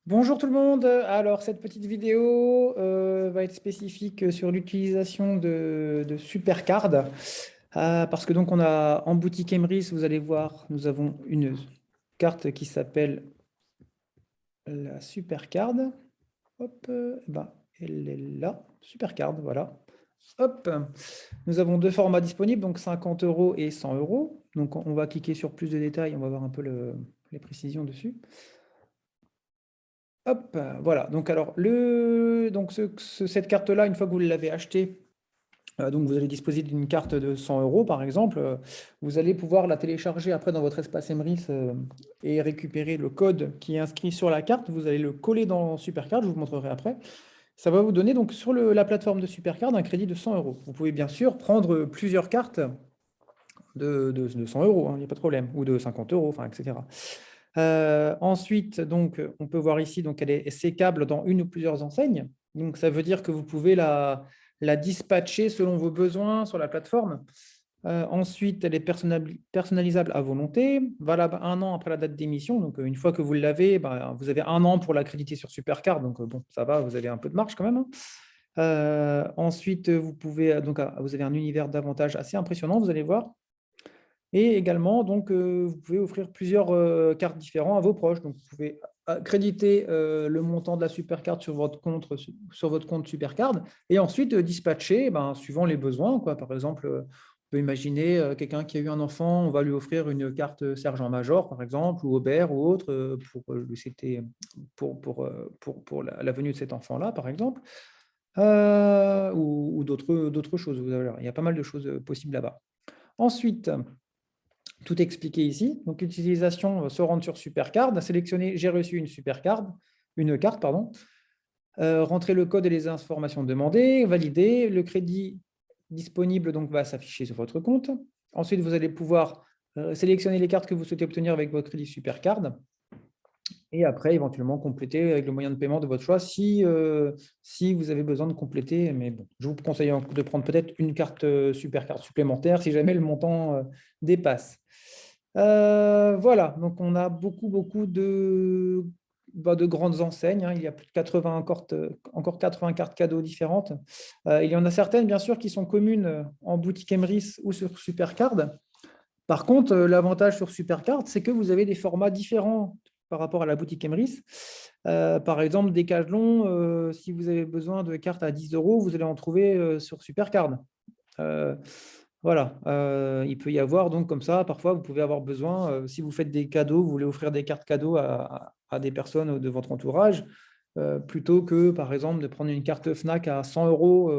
Bonjour tout le monde. Alors, cette petite vidéo va être spécifique sur l'utilisation de Supercard. Parce que donc, on a en boutique Emrys, vous allez voir, nous avons une carte qui s'appelle la Supercard. Hop, elle est là, Supercard, voilà. Hop, nous avons deux formats disponibles, donc 50 euros et 100 euros. Donc, on va cliquer sur plus de détails, on va voir un peu les précisions dessus. Hop, voilà. Donc, alors, cette carte-là, une fois que vous l'avez achetée, donc vous allez disposer d'une carte de 100 euros, par exemple, vous allez pouvoir la télécharger après dans votre espace Emrys et récupérer le code qui est inscrit sur la carte. Vous allez le coller dans Supercard, je vous montrerai après. Ça va vous donner donc sur la plateforme de Supercard un crédit de 100 euros. Vous pouvez bien sûr prendre plusieurs cartes de 100 euros, il n'y a pas de problème, ou de 50 euros, enfin, etc. Ensuite, donc, on peut voir ici, donc, elle est sécable dans une ou plusieurs enseignes. Donc, ça veut dire que vous pouvez la dispatcher selon vos besoins sur la plateforme. Ensuite, elle est personnalisable à volonté, valable 1 an après la date d'émission. Donc, une fois que vous l'avez, vous avez 1 an pour l'accréditer sur Supercard. Donc, bon, ça va, vous avez un peu de marge quand même, hein. Ensuite, vous avez un univers d'avantages assez impressionnant, vous allez voir. Et également, donc, vous pouvez offrir plusieurs cartes différentes à vos proches. Donc, vous pouvez créditer le montant de la Supercard sur votre compte Supercard et ensuite dispatcher suivant les besoins, quoi. Par exemple, on peut imaginer quelqu'un qui a eu un enfant, on va lui offrir une carte sergent-major, par exemple, ou Aubert ou autre, pour la venue de cet enfant-là, par exemple, ou d'autres choses. Il y a pas mal de choses possibles là-bas. Ensuite, tout expliqué ici. Donc, l'utilisation, se rendre sur Supercard, sélectionner j'ai reçu une carte, pardon. Rentrer le code et les informations demandées, valider. Le crédit disponible donc, va s'afficher sur votre compte. Ensuite, vous allez pouvoir sélectionner les cartes que vous souhaitez obtenir avec votre crédit Supercard. Et après, éventuellement, compléter avec le moyen de paiement de votre choix si vous avez besoin de compléter. Mais bon, je vous conseille de prendre peut-être une carte Supercard supplémentaire si jamais le montant dépasse. Voilà, donc on a beaucoup de grandes enseignes, hein. Il y a plus de 80 encore 80 cartes cadeaux différentes. Il y en a certaines, bien sûr, qui sont communes en boutique Emrys ou sur Supercard. Par contre, l'avantage sur Supercard, c'est que vous avez des formats différents par rapport à la boutique Emrys. Par exemple, Decathlon, si vous avez besoin de cartes à 10 euros, vous allez en trouver sur Supercard. Voilà, il peut y avoir donc comme ça, parfois vous pouvez avoir besoin, si vous faites des cadeaux, vous voulez offrir des cartes cadeaux à des personnes de votre entourage, plutôt que par exemple de prendre une carte Fnac à 100 euros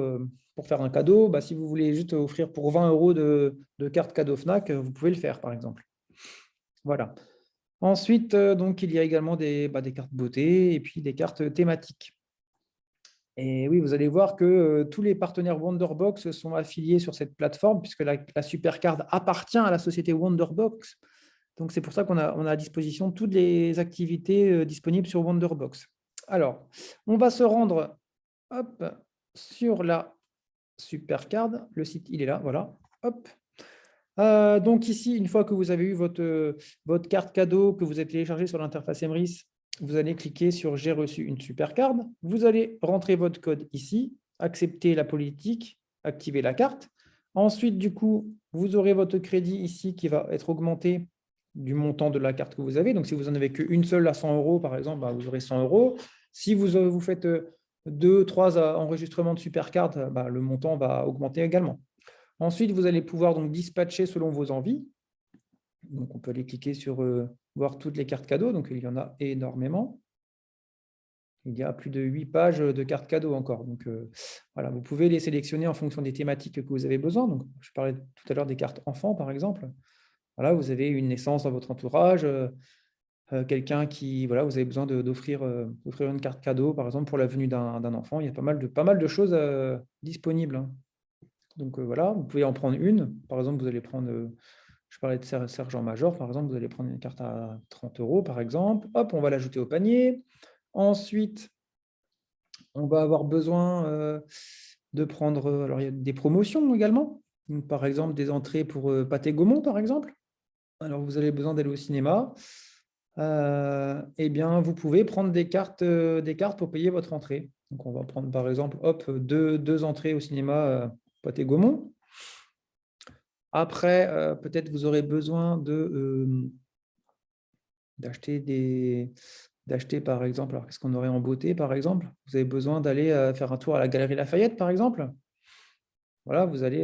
pour faire un cadeau, si vous voulez juste offrir pour 20 euros de carte cadeau Fnac, vous pouvez le faire par exemple. Voilà. Ensuite, donc, il y a également des cartes beauté et puis des cartes thématiques. Et oui, vous allez voir que tous les partenaires Wonderbox sont affiliés sur cette plateforme puisque la Supercard appartient à la société Wonderbox. Donc, c'est pour ça qu'on a à disposition toutes les activités disponibles sur Wonderbox. Alors, on va se rendre hop, sur la Supercard. Le site, il est là, voilà. Hop. Donc ici, une fois que vous avez eu votre carte cadeau que vous avez téléchargée sur l'interface Emrys, vous allez cliquer sur « J'ai reçu une Supercard ». Vous allez rentrer votre code ici, accepter la politique, activer la carte. Ensuite, du coup, vous aurez votre crédit ici qui va être augmenté du montant de la carte que vous avez. Donc, si vous n'en avez qu'une seule à 100 euros, par exemple, vous aurez 100 euros. Si vous faites 2, 3 enregistrements de Supercard, le montant va augmenter également. Ensuite, vous allez pouvoir donc dispatcher selon vos envies. Donc, on peut aller cliquer sur voir toutes les cartes cadeaux. Donc, il y en a énormément. Il y a plus de 8 pages de cartes cadeaux encore. Donc, voilà, vous pouvez les sélectionner en fonction des thématiques que vous avez besoin. Donc, je parlais tout à l'heure des cartes enfants, par exemple. Voilà, vous avez une naissance dans votre entourage, quelqu'un qui, voilà, vous avez besoin d'offrir une carte cadeau, par exemple, pour la venue d'un enfant. Il y a pas mal de choses disponibles, hein. Donc voilà, vous pouvez en prendre une. Par exemple, vous allez prendre, je parlais de sergent-major, par exemple, vous allez prendre une carte à 30 euros, par exemple. Hop, on va l'ajouter au panier. Ensuite, on va avoir besoin de prendre, alors il y a des promotions également. Donc, par exemple, des entrées pour Pâté Gaumont, par exemple. Alors, vous avez besoin d'aller au cinéma. eh bien, vous pouvez prendre des cartes pour payer votre entrée. Donc, on va prendre par exemple hop, deux entrées au cinéma Pathé-Gaumont. Après, peut-être vous aurez besoin d'acheter par exemple, alors qu'est-ce qu'on aurait en beauté par exemple? Vous avez besoin d'aller faire un tour à la Galerie Lafayette par exemple. Voilà, vous allez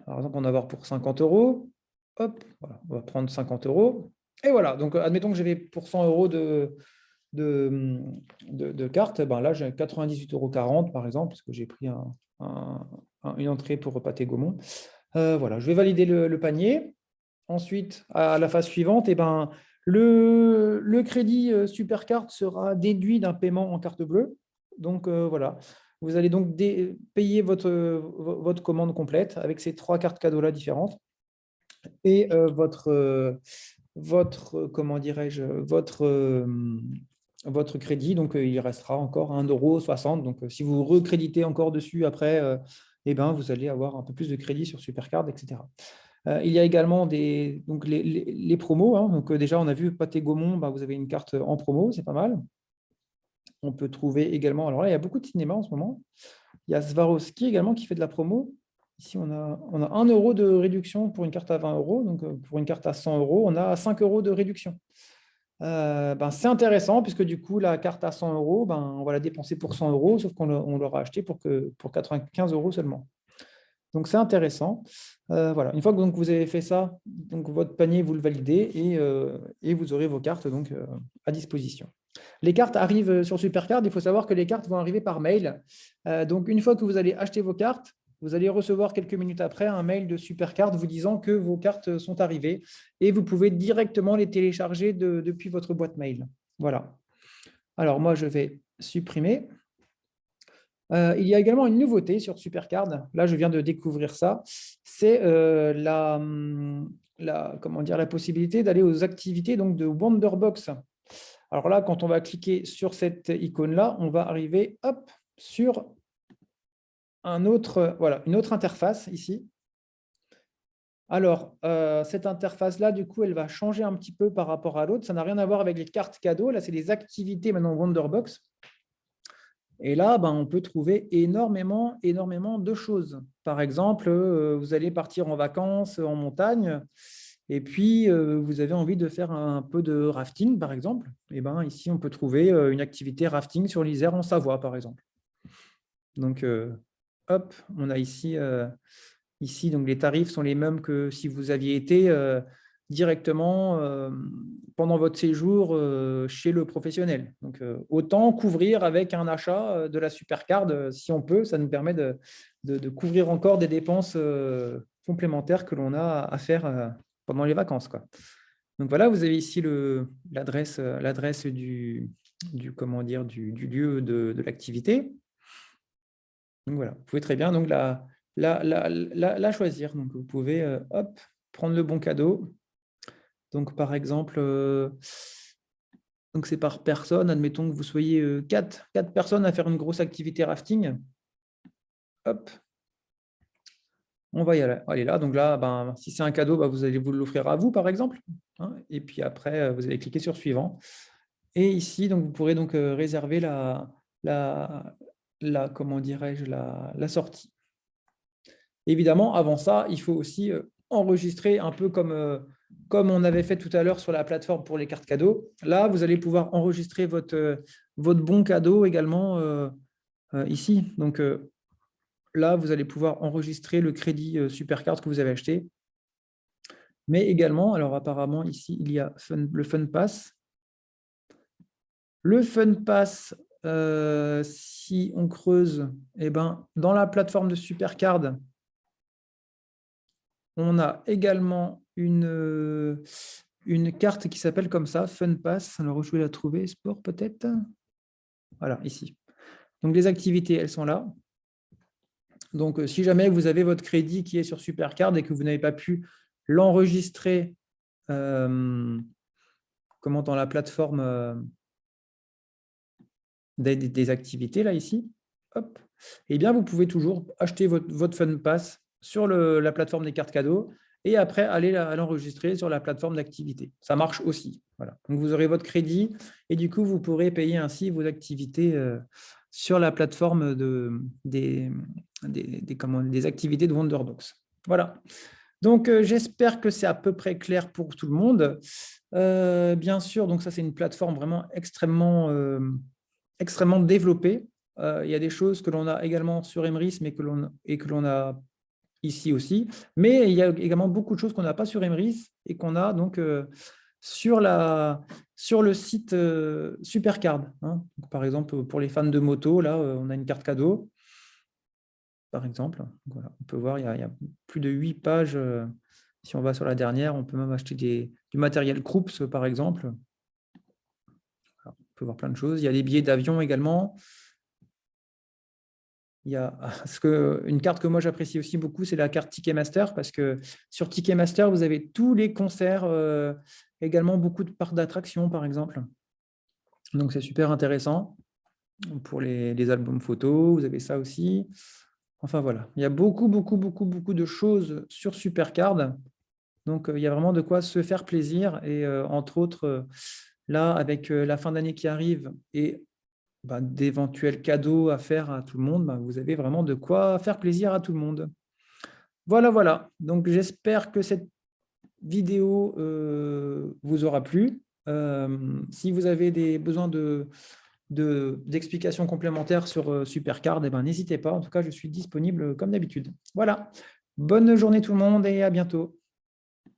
par exemple en avoir pour 50 €. Hop, voilà, on va prendre 50 €. Et voilà, donc admettons que j'avais pour 100 € de carte, ben là j'ai 98,40 € par exemple, parce que j'ai pris une entrée pour Pathé-Gaumont. Voilà, je vais valider le panier. Ensuite, à la phase suivante, eh ben, le crédit Supercard sera déduit d'un paiement en carte bleue. Donc voilà, vous allez donc payer votre commande complète avec ces 3 cartes cadeaux-là différentes. Et comment dirais-je, votre crédit, donc il restera encore 1,60 €. Donc si vous recréditez encore dessus après, eh ben, vous allez avoir un peu plus de crédit sur Supercard, etc. Il y a également donc les promos, hein. Donc déjà, on a vu Pathé-Gaumont, bah, vous avez une carte en promo, c'est pas mal. On peut trouver également, alors là, il y a beaucoup de cinéma en ce moment. Il y a Swarovski également qui fait de la promo. Ici, on a 1 € de réduction pour une carte à 20 €. Donc, pour une carte à 100 €, on a 5 € de réduction. Ben, c'est intéressant puisque du coup, la carte à 100 €, ben, on va la dépenser pour 100 € sauf qu'on l'aura acheté pour 95 € seulement. Donc, c'est intéressant. Voilà. Une fois que donc, vous avez fait ça, donc, votre panier, vous le validez et vous aurez vos cartes donc, à disposition. Les cartes arrivent sur Supercard. Il faut savoir que les cartes vont arriver par mail. Donc, une fois que vous allez acheter vos cartes, vous allez recevoir quelques minutes après un mail de Supercard vous disant que vos cartes sont arrivées et vous pouvez directement les télécharger depuis votre boîte mail. Voilà. Alors, moi, je vais supprimer. Il y a également une nouveauté sur Supercard. Là, je viens de découvrir ça. C'est la possibilité d'aller aux activités donc, de Wonderbox. Alors là, quand on va cliquer sur cette icône-là, on va arriver hop, sur une autre interface ici. Alors, cette interface-là, du coup, elle va changer un petit peu par rapport à l'autre. Ça n'a rien à voir avec les cartes cadeaux. Là, c'est les activités maintenant Wonderbox. Et là, ben, on peut trouver énormément de choses. Par exemple, vous allez partir en vacances en montagne et puis vous avez envie de faire un peu de rafting, par exemple. Et ben, ici, on peut trouver une activité rafting sur l'Isère en Savoie, par exemple. Donc, hop, on a ici, donc les tarifs sont les mêmes que si vous aviez été directement pendant votre séjour chez le professionnel. Donc, autant couvrir avec un achat de la Supercard, si on peut, ça nous permet de couvrir encore des dépenses complémentaires que l'on a à faire pendant les vacances, quoi. Donc voilà, vous avez ici l'adresse du lieu de l'activité. Donc voilà, vous pouvez très bien donc, la choisir. Donc vous pouvez hop, prendre le bon cadeau. Donc par exemple, donc c'est par personne. Admettons que vous soyez 4 personnes à faire une grosse activité rafting. Hop, on va y aller là. Donc là, ben, si c'est un cadeau, ben, vous allez vous l'offrir à vous, par exemple. Hein, et puis après, vous allez cliquer sur suivant. Et ici, donc, vous pourrez donc réserver comment dirais-je, la sortie. Évidemment, avant ça, il faut aussi enregistrer un peu comme on avait fait tout à l'heure sur la plateforme pour les cartes cadeaux. Là, vous allez pouvoir enregistrer votre bon cadeau également ici. Donc là, vous allez pouvoir enregistrer le crédit Supercard que vous avez acheté. Mais également, alors apparemment, ici, il y a le Fun Pass. Le Fun Pass, si on creuse, eh ben, dans la plateforme de Supercard, on a également une carte qui s'appelle comme ça, Fun Pass. Alors, je vais la trouver, sport peut-être. Voilà, ici. Donc, les activités, elles sont là. Donc, si jamais vous avez votre crédit qui est sur Supercard et que vous n'avez pas pu l'enregistrer dans la plateforme des activités, là, ici, hop, eh bien, vous pouvez toujours acheter votre Fun Pass sur la plateforme des cartes cadeaux et après aller l'enregistrer sur la plateforme d'activité. Ça marche aussi. Voilà. Donc, vous aurez votre crédit et du coup, vous pourrez payer ainsi vos activités sur la plateforme des activités de Wonderdocs. Voilà. Donc, j'espère que c'est à peu près clair pour tout le monde. Bien sûr, donc ça, c'est une plateforme vraiment extrêmement développée. Il y a des choses que l'on a également sur Emrys, mais que l'on a ici aussi. Mais il y a également beaucoup de choses qu'on n'a pas sur Emrys et qu'on a donc sur le site Supercard. Hein. Donc, par exemple, pour les fans de moto, là, on a une carte cadeau, par exemple. Donc, voilà, on peut voir, il y a plus de 8 pages. Si on va sur la dernière, on peut même acheter du matériel Krups, par exemple. Alors, on peut voir plein de choses. Il y a des billets d'avion également. Il y a une carte que moi j'apprécie aussi beaucoup, c'est la carte Ticketmaster, parce que sur Ticketmaster, vous avez tous les concerts, également beaucoup de parcs d'attractions, par exemple. Donc, c'est super intéressant pour les albums photos. Vous avez ça aussi. Enfin, voilà. Il y a beaucoup, beaucoup, beaucoup, beaucoup de choses sur Supercard. Donc, il y a vraiment de quoi se faire plaisir. Et entre autres, là, avec la fin d'année qui arrive et d'éventuels cadeaux à faire à tout le monde, vous avez vraiment de quoi faire plaisir à tout le monde. Voilà, voilà. Donc, j'espère que cette vidéo vous aura plu. Si vous avez des besoins d'explications complémentaires sur Supercard, n'hésitez pas. En tout cas, je suis disponible comme d'habitude. Voilà. Bonne journée tout le monde et à bientôt.